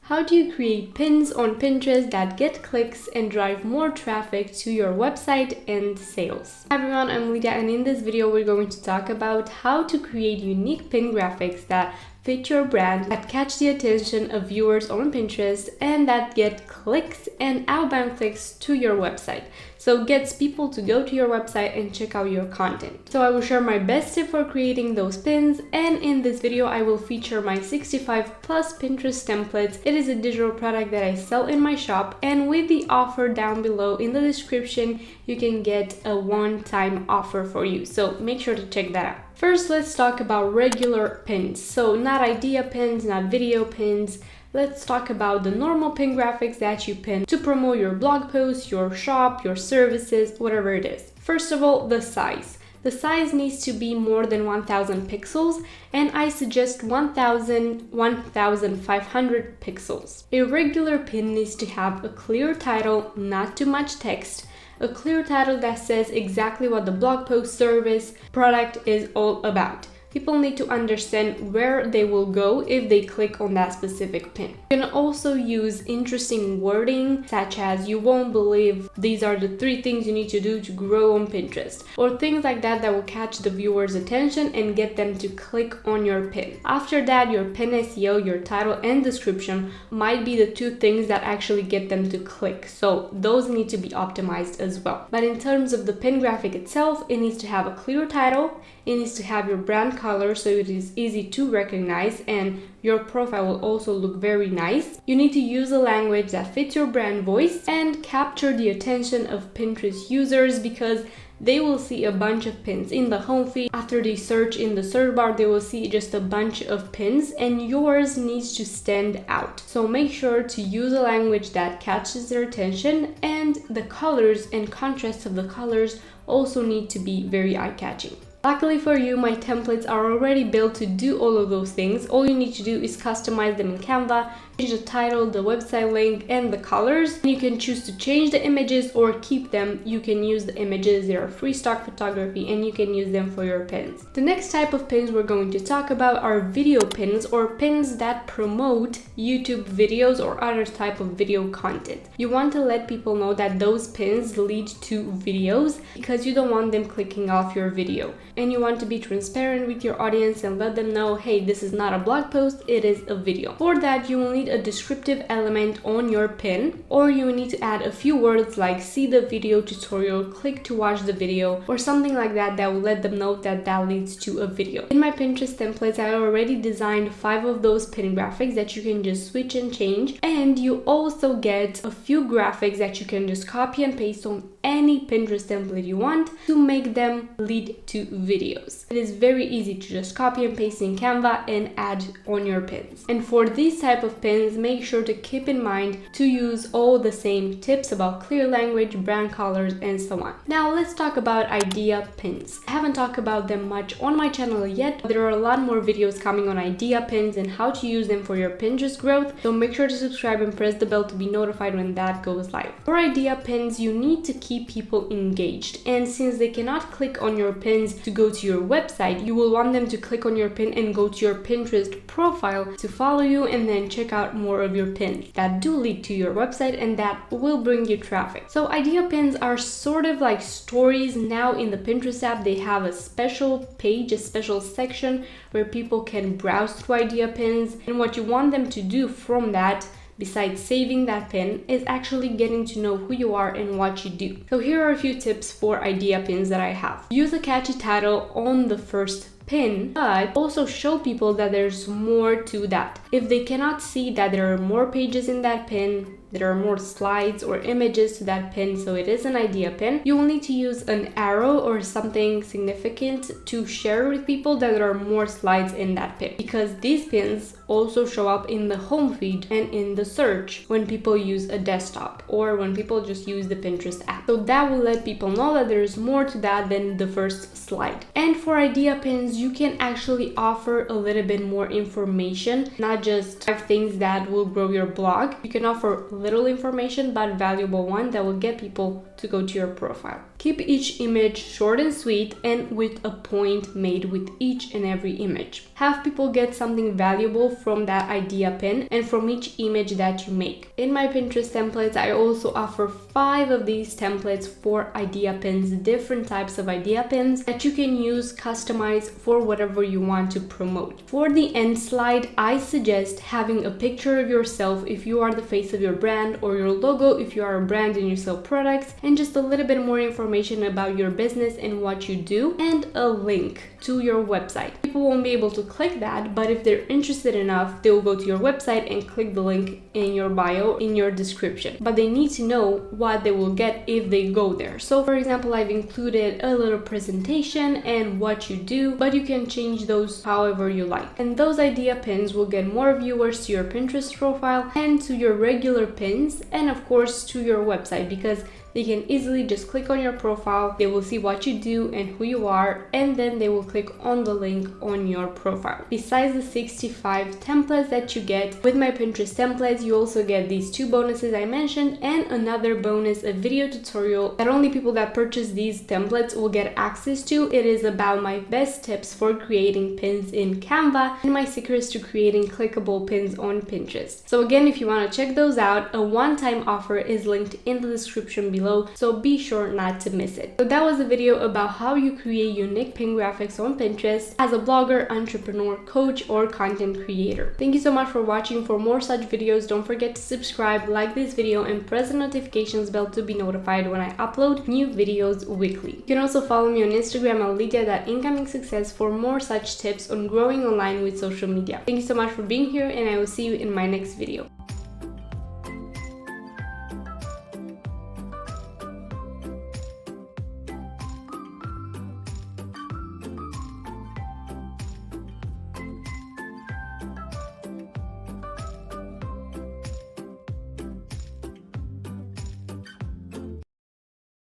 How do you create pins on Pinterest that get clicks and drive more traffic to your website and sales? Hi everyone, I'm Lydia, and in this video we're going to talk about how to create unique pin graphics that fit your brand, that catch the attention of viewers on Pinterest, and that get clicks and outbound clicks to your website. So it gets people to go to your website and check out your content. So I will share my best tip for creating those pins, and in this video I will feature my 65 plus Pinterest templates. It is a digital product that I sell in my shop, and with the offer down below in the description you can get a one-time offer for you. So make sure to check that out. First, let's talk about regular pins. So not idea pins, not video pins. Let's talk about the normal pin graphics that you pin to promote your blog posts, your shop, your services, whatever it is. First of all, the size. The size needs to be more than 1000 pixels, and I suggest 1500 pixels. A regular pin needs to have a clear title, not too much text, a clear title that says exactly what the blog post, service, product is all about. People need to understand where they will go if they click on that specific pin. You can also use interesting wording, such as "you won't believe these are the 3 things you need to do to grow on Pinterest," or things like that that will catch the viewer's attention and get them to click on your pin. After that, your pin SEO, your title and description might be the 2 things that actually get them to click. So those need to be optimized as well. But in terms of the pin graphic itself, it needs to have a clear title, it needs to have your brand color so it is easy to recognize, and your profile will also look very nice. You need to use a language that fits your brand voice and capture the attention of Pinterest users, because they will see a bunch of pins in the home feed. After they search in the search bar, they will see just a bunch of pins, and yours needs to stand out. So make sure to use a language that catches their attention, and the colors and contrast of the colors also need to be very eye-catching. Luckily for you, my templates are already built to do all of those things. All you need to do is customize them in Canva, change the title, the website link, and the colors. You can choose to change the images or keep them. You can use the images, they are free stock photography, and you can use them for your pins. The next type of pins we're going to talk about are video pins, or pins that promote YouTube videos or other type of video content. You want to let people know that those pins lead to videos, because you don't want them clicking off your video. And you want to be transparent with your audience and let them know, hey, this is not a blog post, it is a video. For that, you will need a descriptive element on your pin, or you will need to add a few words like "see the video tutorial," "click to watch the video," or something like that that will let them know that that leads to a video. In my Pinterest templates, I already designed 5 of those pin graphics that you can just switch and change, and you also get a few graphics that you can just copy and paste on any Pinterest template you want to make them lead to videos. It is very easy to just copy and paste in Canva and add on your pins. And for these type of pins, make sure to keep in mind to use all the same tips about clear language, brand colors, and so on. Now let's talk about idea pins. I haven't talked about them much on my channel yet. There are a lot more videos coming on idea pins and how to use them for your Pinterest growth, so make sure to subscribe and press the bell to be notified when that goes live. For idea pins, you need to keep people engaged, and since they cannot click on your pins to go to your website, you will want them to click on your pin and go to your Pinterest profile to follow you and then check out more of your pins that do lead to your website and that will bring you traffic. So idea pins are sort of like stories now in the Pinterest app. They have a special page, a special section where people can browse through idea pins, and what you want them to do from that, besides saving that pin, is actually getting to know who you are and what you do. So here are a few tips for idea pins that I have. Use a catchy title on the first pin, but also show people that there's more to that. If they cannot see that there are more pages in that pin, there are more slides or images to that pin, so it is an idea pin, you will need to use an arrow or something significant to share with people that there are more slides in that pin, because these pins also show up in the home feed and in the search when people use a desktop or when people just use the Pinterest app. So that will let people know that there's more to that than the first slide. And for idea pins, pins, you can actually offer a little bit more information, not just 5 things that will grow your blog. You can offer little information but valuable one that will get people to go to your profile. Keep each image short and sweet and with a point made with each and every image. Have people get something valuable from that idea pin and from each image that you make. In my Pinterest templates, I also offer 5 of these templates for idea pins, different types of idea pins that you can use, customize for whatever you want to promote. For the end slide, I suggest having a picture of yourself if you are the face of your brand, or your logo if you are a brand and you sell products, and just a little bit more information about your business and what you do, and a link to your website. People won't be able to click that, but if they're interested enough, they will go to your website and click the link in your bio, in your description. But they need to know what they will get if they go there. So for example, I've included a little presentation and what you do, but you can change those however you like. And those idea pins will get more viewers to your Pinterest profile and to your regular pins, and of course to your website, because they can easily just click on your profile, they will see what you do and who you are, and then they will click on the link on your profile. Besides the 65 templates that you get with my Pinterest templates, you also get these 2 bonuses I mentioned, and another bonus, a video tutorial that only people that purchase these templates will get access to. It is about my best tips for creating pins in Canva and my secrets to creating clickable pins on Pinterest. So again, if you want to check those out, a one-time offer is linked in the description below, so be sure not to miss it. So that was a video about how you create unique pin graphics on Pinterest as a blogger, entrepreneur, coach, or content creator. Thank you so much for watching. For more such videos, don't forget to subscribe, like this video, and press the notifications bell to be notified when I upload new videos weekly. You can also follow me on Instagram at lydia.incomingsuccess for more such tips on growing online with social media. Thank you so much for being here, and I will see you in my next video.